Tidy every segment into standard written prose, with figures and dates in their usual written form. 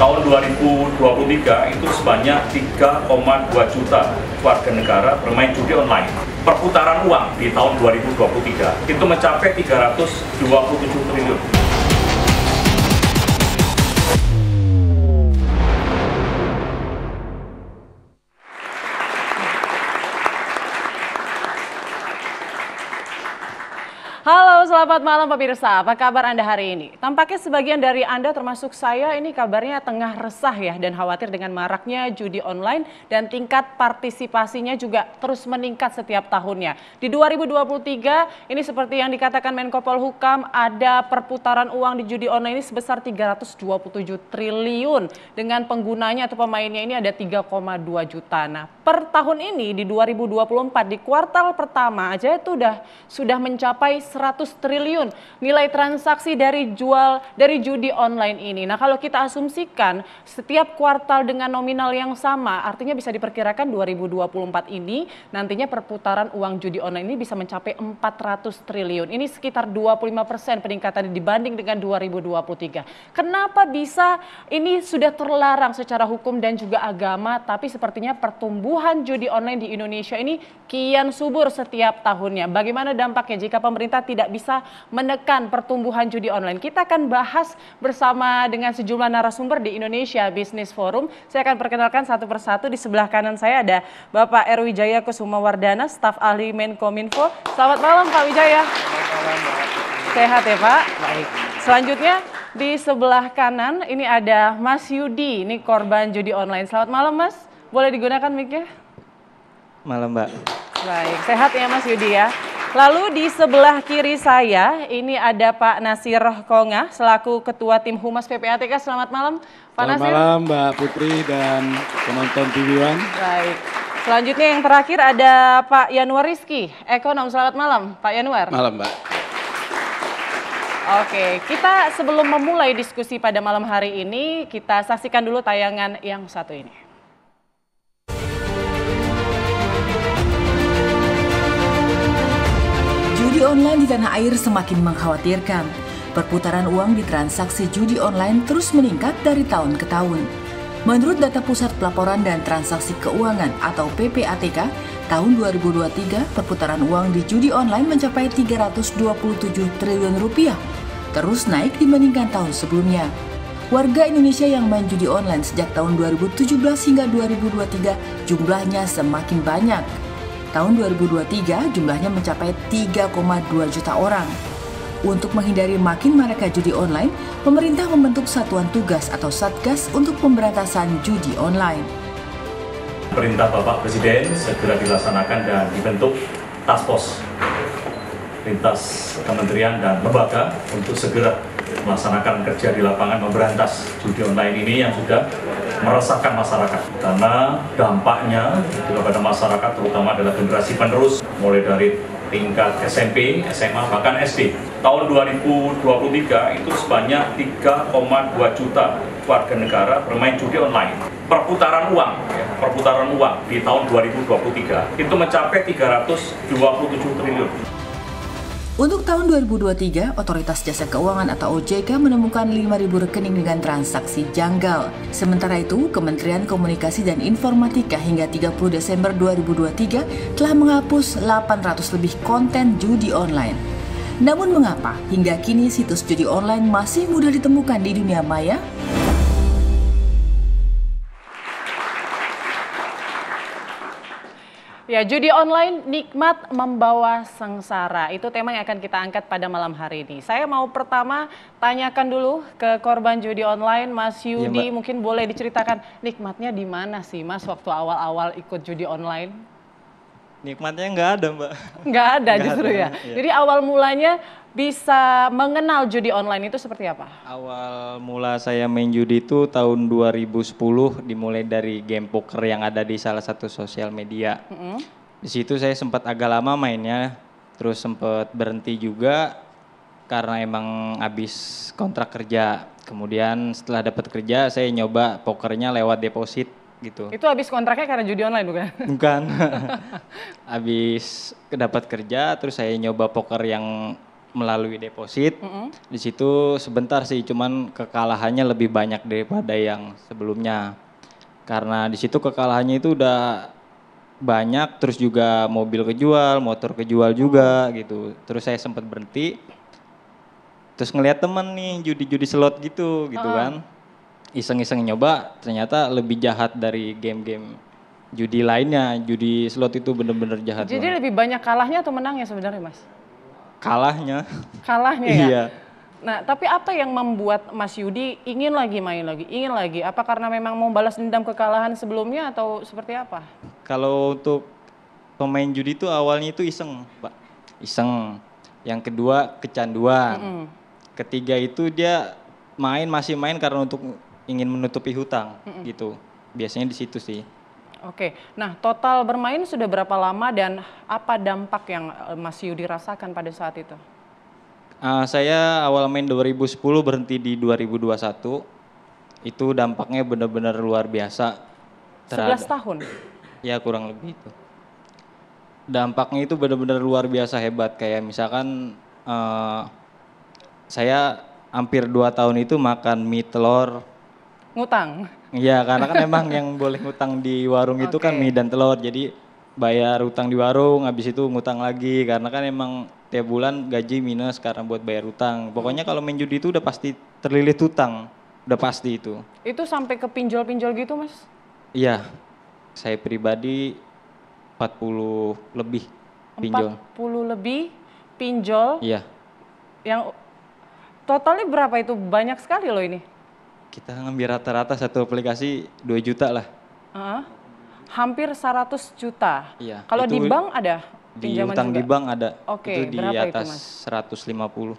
tahun 2023 itu sebanyak 3,2 juta warga negara bermain judi online. Perputaran uang di tahun 2023 itu mencapai 327 triliun. Halo, selamat malam pemirsa. Apa kabar Anda hari ini? Tampaknya sebagian dari Anda termasuk saya ini kabarnya tengah resah ya dan khawatir dengan maraknya judi online dan tingkat partisipasinya juga terus meningkat setiap tahunnya. Di 2023 ini seperti yang dikatakan Menko Polhukam, ada perputaran uang di judi online ini sebesar 327 triliun dengan penggunanya atau pemainnya ini ada 3,2 juta. Nah, per tahun ini di 2024 di kuartal pertama aja itu sudah mencapai 100 triliun nilai transaksi dari judi online ini. Nah, kalau kita asumsikan setiap kuartal dengan nominal yang sama, artinya bisa diperkirakan 2024 ini nantinya perputaran uang judi online ini bisa mencapai 400 triliun. Ini sekitar 25% peningkatan dibanding dengan 2023. Kenapa bisa ini sudah terlarang secara hukum dan juga agama, tapi sepertinya pertumbuhan judi online di Indonesia ini kian subur setiap tahunnya. Bagaimana dampaknya jika pemerintah tidak bisa menekan pertumbuhan judi online? Kita akan bahas bersama dengan sejumlah narasumber di Indonesia Business Forum. Saya akan perkenalkan satu persatu. Di sebelah kanan saya ada Bapak R. Wijaya Kusumawardana, staf ahli Menkominfo. Selamat malam Pak Wijaya. Selamat malam Mbak. Sehat ya Pak? Baik. Selanjutnya di sebelah kanan ini ada Mas Yudi, ini korban judi online. Selamat malam Mas, boleh digunakan mic-nya? Malam Mbak. Baik, sehat ya Mas Yudi ya. Lalu di sebelah kiri saya ini ada Pak Nasir Konga selaku Ketua Tim Humas PPATK. Selamat malam Pak Nasir. Selamat malam Mbak Putri dan penonton TV One. Baik. Selanjutnya yang terakhir ada Pak Yanuar Rizky, ekonom. Selamat malam Pak Yanuar. Malam Mbak. Oke, kita sebelum memulai diskusi pada malam hari ini, kita saksikan dulu tayangan yang satu ini. Judi online di tanah air semakin mengkhawatirkan. Perputaran uang di transaksi judi online terus meningkat dari tahun ke tahun. Menurut data Pusat Pelaporan dan Transaksi Keuangan atau PPATK, tahun 2023 perputaran uang di judi online mencapai 327 triliun rupiah, terus naik dibandingkan tahun sebelumnya. Warga Indonesia yang main judi online sejak tahun 2017 hingga 2023 jumlahnya semakin banyak. Tahun 2023 jumlahnya mencapai 3,2 juta orang. Untuk menghindari makin maraknya judi online, pemerintah membentuk Satuan Tugas atau Satgas untuk pemberantasan judi online. Perintah Bapak Presiden segera dilaksanakan dan dibentuk task force lintas kementerian dan lembaga untuk segera melaksanakan kerja di lapangan memberantas judi online ini yang sudah meresahkan masyarakat, karena dampaknya kepada masyarakat terutama adalah generasi penerus mulai dari tingkat SMP, SMA, bahkan SD. Tahun 2023 itu sebanyak 3,2 juta warga negara bermain judi online. Perputaran uang di tahun 2023 itu mencapai 327 triliun. Untuk tahun 2023, Otoritas Jasa Keuangan atau OJK menemukan 5.000 rekening dengan transaksi janggal. Sementara itu, Kementerian Komunikasi dan Informatika hingga 30 Desember 2023 telah menghapus 800 lebih konten judi online. Namun mengapa hingga kini situs judi online masih mudah ditemukan di dunia maya? Ya, judi online nikmat membawa sengsara. Itu tema yang akan kita angkat pada malam hari ini. Saya mau pertama tanyakan dulu ke korban judi online, Mas Yudi. Ya, mungkin boleh diceritakan nikmatnya di mana sih, Mas, waktu awal-awal ikut judi online? Nikmatnya nggak ada, Mbak. Nggak ada justru ya. Jadi awal mulanya bisa mengenal judi online itu seperti apa? Awal mula saya main judi itu tahun 2010, dimulai dari game poker yang ada di salah satu sosial media. Di situ saya sempat agak lama mainnya, terus sempat berhenti juga karena emang habis kontrak kerja. Kemudian setelah dapat kerja saya nyoba pokernya lewat deposit gitu. Itu habis kontraknya karena judi online bukan? Bukan. Habis dapat kerja terus saya nyoba poker yang melalui deposit. Di situ sebentar sih, cuman kekalahannya lebih banyak daripada yang sebelumnya. Karena di situ kekalahannya itu udah banyak, terus juga mobil kejual, motor kejual juga gitu. Terus saya sempat berhenti, terus ngeliat temen nih judi-judi slot gitu kan. Iseng-iseng nyoba, ternyata lebih jahat dari game-game judi lainnya. Judi slot itu bener-bener jahat Jadi banget. lebih banyak kalahnya atau menangnya sebenarnya Mas? Kalahnya. Kalahnya ya? Iya. Nah, tapi apa yang membuat Mas Yudi ingin lagi main lagi, ingin lagi? Apa karena memang mau balas dendam kekalahan sebelumnya atau seperti apa? Kalau untuk pemain judi itu awalnya itu iseng, Pak. Iseng. Yang kedua kecanduan. Ketiga itu dia masih main karena untuk ingin menutupi hutang gitu. Biasanya di situ sih. Oke, nah total bermain sudah berapa lama dan apa dampak yang Mas Yudi rasakan pada saat itu? Saya awal main 2010 berhenti di 2021. Itu dampaknya benar-benar luar biasa. 11 tahun? Ya kurang lebih itu. Dampaknya itu benar-benar luar biasa hebat. Kayak misalkan saya hampir 2 tahun itu makan mie telur. Ngutang? Iya, karena kan emang yang boleh ngutang di warung itu kan mie dan telur. Jadi bayar utang di warung, habis itu ngutang lagi. Karena kan emang tiap bulan gaji minus karena buat bayar utang. Pokoknya kalau main judi itu udah pasti terlilit utang. Udah pasti itu. Itu sampai ke pinjol-pinjol gitu Mas? Iya, saya pribadi 40 lebih pinjol. 40 lebih pinjol? Iya. Yang totalnya berapa itu? Banyak sekali loh ini. Kita ngambil rata-rata satu aplikasi 2 juta lah. Hampir 100 juta. Iya. Kalau di itu bank ada di pinjaman utang juga? di bank ada. Oke, Itu di berapa itu, atas Mas? 150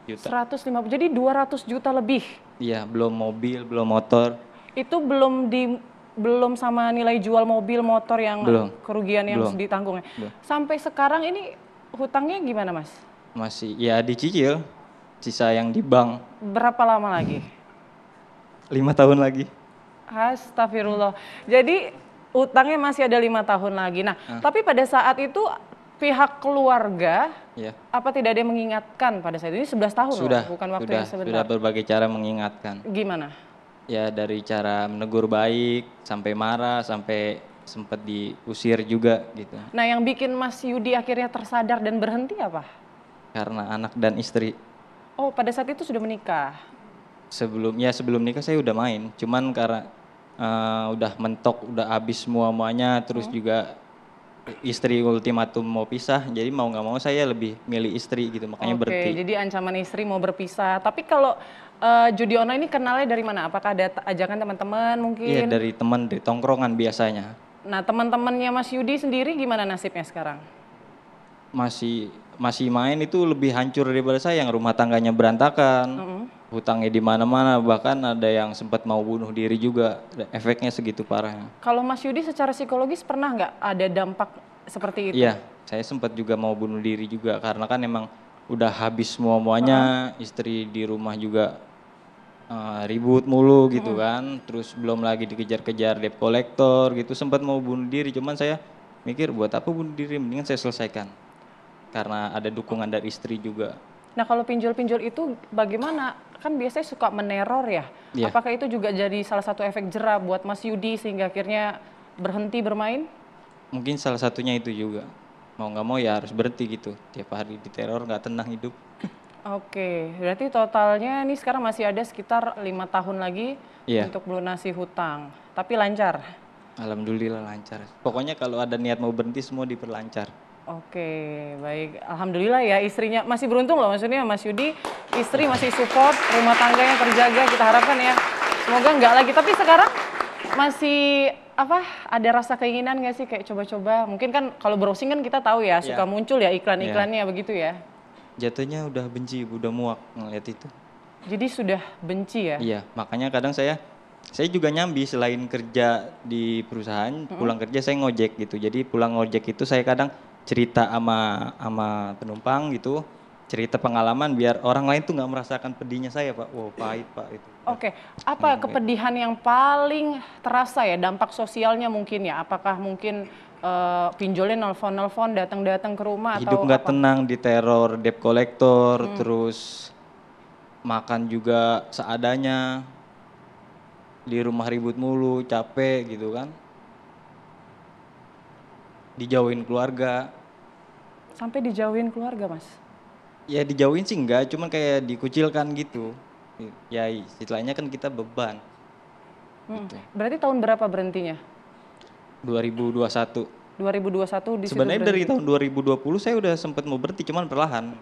juta. 150, jadi 200 juta lebih. Iya, belum mobil, belum motor. Itu belum sama nilai jual mobil, motor yang Belum. kerugian yang Belum. ditanggungnya. Belum. Sampai sekarang ini hutangnya gimana Mas? Masih ya dicicil. Sisa yang di bank Berapa lama lagi? 5 tahun lagi. Astagfirullah. Jadi utangnya masih ada 5 tahun lagi. Nah, tapi pada saat itu pihak keluarga Ya. apa tidak ada yang mengingatkan pada saat itu? Ini 11 tahun Sudah, loh, bukan waktu sudah, yang sebentar. sudah berbagai cara mengingatkan. Gimana? Ya dari cara menegur baik, sampai marah, sampai sempat diusir juga gitu. Nah, yang bikin Mas Yudi akhirnya tersadar dan berhenti apa? Karena anak dan istri. Oh, pada saat itu sudah menikah. Sebelum nikah saya udah main, cuman karena udah mentok, udah habis semuanya, terus juga istri ultimatum mau pisah, jadi mau nggak mau saya lebih milih istri gitu, makanya Oke, berhenti. jadi ancaman istri mau berpisah. Tapi kalau judi online ini kenalnya dari mana? Apakah ada ajakan teman-teman mungkin? Iya dari teman, dari tongkrongan biasanya. Nah, teman-temannya Mas Yudi sendiri gimana nasibnya sekarang? Masih main itu lebih hancur daripada saya, yang rumah tangganya berantakan, hutangnya di mana-mana, bahkan ada yang sempat mau bunuh diri juga, efeknya segitu parahnya. Kalau Mas Yudi secara psikologis pernah nggak ada dampak seperti itu? Iya, saya sempat juga mau bunuh diri juga karena kan emang udah habis semuanya, istri di rumah juga ribut mulu gitu kan, terus belum lagi dikejar-kejar debt collector gitu, sempat mau bunuh diri, cuman saya mikir buat apa bunuh diri, mendingan saya selesaikan. Karena ada dukungan dari istri juga. Nah, kalau pinjol-pinjol itu bagaimana? Kan biasanya suka meneror ya. Iya. Apakah itu juga jadi salah satu efek jera buat Mas Yudi sehingga akhirnya berhenti bermain? Mungkin salah satunya itu juga. Mau nggak mau ya harus berhenti gitu. Tiap hari diteror nggak tenang hidup. Oke, berarti totalnya ini sekarang masih ada sekitar 5 tahun lagi untuk melunasi hutang. Tapi lancar? Alhamdulillah lancar. Pokoknya kalau ada niat mau berhenti semua diperlancar. Oke, baik. Alhamdulillah ya istrinya masih beruntung loh, maksudnya Mas Yudi istri masih support, rumah tangganya terjaga, kita harapkan ya. Semoga enggak lagi, tapi sekarang masih ada rasa keinginan nggak sih kayak coba-coba? Mungkin kan kalau browsing kan kita tahu ya, suka muncul ya iklan-iklannya begitu ya. Jatuhnya udah benci, udah muak ngeliat itu. Jadi sudah benci ya? Iya, makanya kadang saya juga nyambi selain kerja di perusahaan, pulang kerja saya ngojek gitu. Jadi pulang ngojek itu saya kadang cerita sama penumpang gitu, cerita pengalaman biar orang lain tuh nggak merasakan pedihnya saya Pak. Wow pahit Pak itu. Oke, apa kepedihan yang paling terasa ya dampak sosialnya mungkin ya? Apakah mungkin pinjolnya nelfon-nelfon, datang-datang ke rumah Hidup atau nggak apa? tenang, diteror debt collector, terus makan juga seadanya, di rumah ribut mulu, capek gitu kan. Dijauhin keluarga. Sampai dijauhin keluarga, Mas? Ya dijauhin sih enggak, cuman kayak dikucilkan gitu. Ya istilahnya kan kita beban. Berarti tahun berapa berhentinya? 2021. 2021 di situ Sebenarnya dari berhenti. tahun 2020 saya udah sempat mau berhenti, cuman perlahan.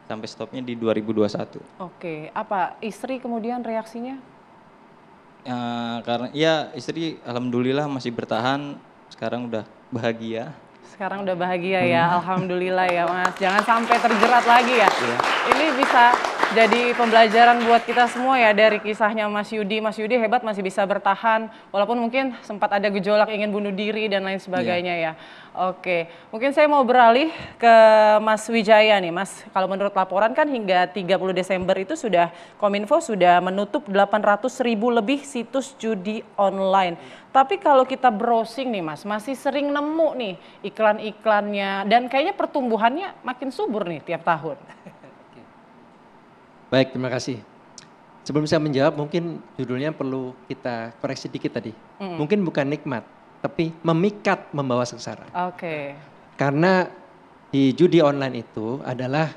Sampai stopnya di 2021. Oke, apa istri kemudian reaksinya? Karena ya istri alhamdulillah masih bertahan, sekarang udah bahagia. Sekarang udah bahagia ya, alhamdulillah ya Mas. Jangan sampai terjerat lagi ya. Ini bisa jadi pembelajaran buat kita semua ya dari kisahnya Mas Yudi. Mas Yudi hebat masih bisa bertahan, walaupun mungkin sempat ada gejolak ingin bunuh diri dan lain sebagainya ya. Oke, mungkin saya mau beralih ke Mas Wijaya nih Mas. Kalau menurut laporan kan hingga 30 Desember itu sudah Kominfo sudah menutup 800.000 lebih situs judi online. Tapi kalau kita browsing nih Mas, masih sering nemu nih iklan-iklannya dan kayaknya pertumbuhannya makin subur nih tiap tahun. Baik, terima kasih. Sebelum saya menjawab, mungkin judulnya perlu kita koreksi dikit tadi. Mungkin bukan nikmat, tapi memikat membawa sengsara. Oke. Karena di judi online itu adalah,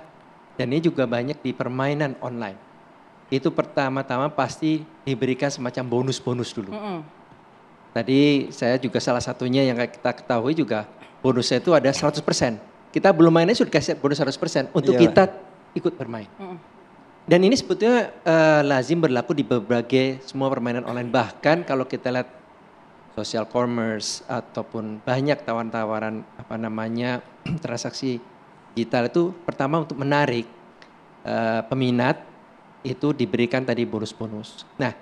dan ini juga banyak di permainan online. Itu pertama-tama pasti diberikan semacam bonus-bonus dulu. Tadi saya juga salah satunya yang kita ketahui juga bonusnya itu ada 100%. Kita belum mainnya sudah kasih bonus 100% untuk kita ikut bermain. Dan ini sebetulnya lazim berlaku di berbagai semua permainan online. Bahkan kalau kita lihat social commerce ataupun banyak tawaran-tawaran transaksi digital itu pertama untuk menarik peminat itu diberikan tadi bonus-bonus. Nah,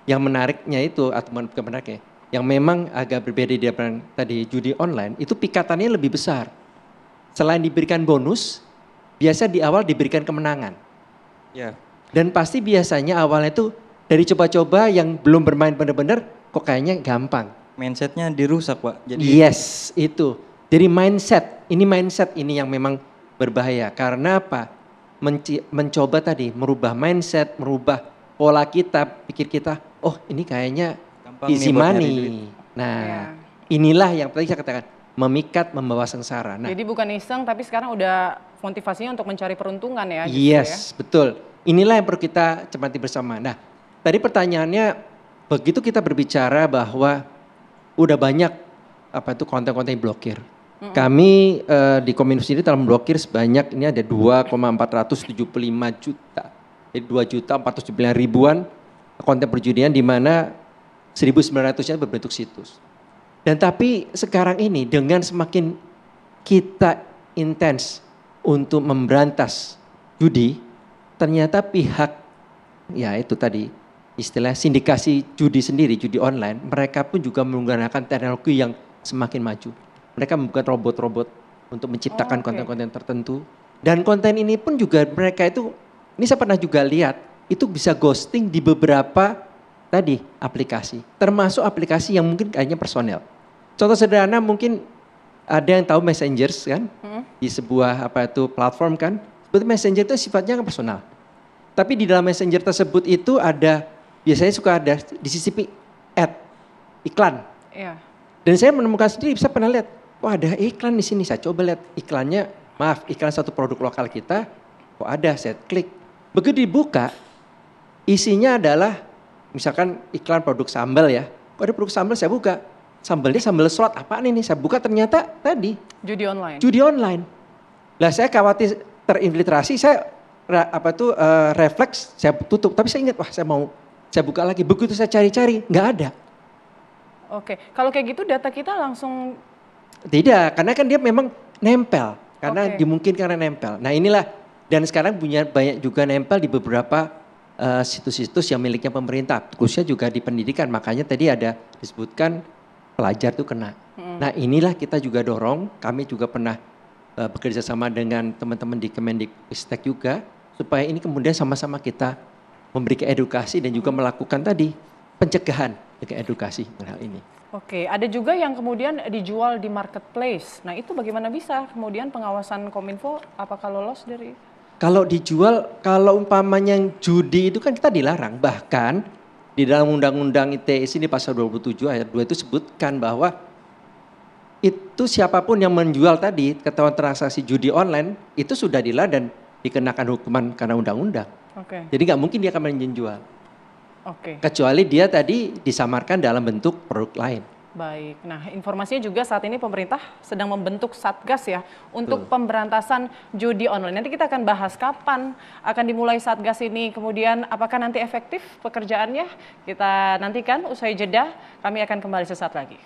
yang menariknya itu atau bukan menariknya, yang memang agak berbeda di tadi judi online itu pikatannya lebih besar. Selain diberikan bonus, biasa di awal diberikan kemenangan. Ya. Dan pasti biasanya awalnya itu dari coba-coba yang belum bermain benar-benar kok kayaknya gampang. Mindsetnya dirusak Pak. Jadi Yes, itu. Jadi mindset ini yang memang berbahaya. Karena apa? Mencoba tadi merubah mindset, merubah pola kita, pikir kita, oh ini kayaknya Gampang easy nih buat nyari money. duit. Nah, inilah yang tadi saya katakan, memikat membawa sengsara. Nah, Jadi bukan iseng tapi sekarang udah motivasinya untuk mencari peruntungan ya. Justru yes, ya. betul. Inilah yang perlu kita cermati bersama. Nah, tadi pertanyaannya begitu kita berbicara bahwa udah banyak konten-konten yang blokir. Kami di Kominfo sendiri telah memblokir sebanyak ini ada 2,475 juta. Jadi 2.479.000-an konten perjudian di mana 1.900-nya berbentuk situs. Dan tapi sekarang ini dengan semakin kita intens untuk memberantas judi, ternyata pihak ya itu tadi istilah sindikasi judi sendiri, judi online, mereka pun juga menggunakan teknologi yang semakin maju. Mereka membuat robot-robot untuk menciptakan konten-konten tertentu. Dan konten ini pun juga mereka itu, ini saya pernah juga lihat, itu bisa ghosting di beberapa tadi aplikasi. Termasuk aplikasi yang mungkin kayaknya personel. Contoh sederhana mungkin ada yang tahu Messenger kan, di sebuah platform kan. Sebetulnya Messenger itu sifatnya kan personal. Tapi di dalam Messenger tersebut itu ada, biasanya suka ada disisipi ad, iklan. Iya. Dan saya menemukan sendiri, bisa pernah lihat, wah ada iklan di sini, saya coba lihat iklannya, maaf iklan satu produk lokal kita, kok ada, saya klik. Begitu dibuka, isinya adalah misalkan iklan produk sambal ya, kok ada produk sambal saya buka, sambalnya sambal slot apaan ini, saya buka ternyata tadi. Judi online. Judi online. Lah saya khawatir terinfiltrasi, saya refleks, saya tutup. Tapi saya ingat, wah saya buka lagi. Begitu saya cari-cari, nggak ada. Oke, kalau kayak gitu data kita langsung Tidak, karena kan dia memang nempel. Karena Oke. dimungkinkan karena nempel. Nah inilah, dan sekarang punya banyak juga nempel di beberapa situs-situs yang miliknya pemerintah. Khususnya juga di pendidikan, makanya tadi ada disebutkan pelajar itu kena. Nah inilah kita juga dorong, kami juga pernah bekerja sama dengan teman-teman di Kemendikbudristek juga, supaya ini kemudian sama-sama kita memberikan edukasi dan juga melakukan tadi pencegahan dengan edukasi hal ini. Oke, ada juga yang kemudian dijual di marketplace. Nah itu bagaimana bisa kemudian pengawasan Kominfo apakah lolos dari? Kalau dijual, kalau umpamanya yang judi itu kan kita dilarang. Bahkan di dalam Undang-Undang ITE ini pasal 27 ayat 2 itu sebutkan bahwa itu siapapun yang menjual tadi ketahuan transaksi judi online itu sudah dilarang dan dikenakan hukuman karena undang-undang. Oke. Jadi nggak mungkin dia akan menjual. Oke. Kecuali dia tadi disamarkan dalam bentuk produk lain. Baik, nah informasinya juga saat ini pemerintah sedang membentuk Satgas ya untuk pemberantasan judi online. Nanti kita akan bahas kapan akan dimulai Satgas ini, kemudian apakah nanti efektif pekerjaannya. Kita nantikan usai jeda, kami akan kembali sesaat lagi.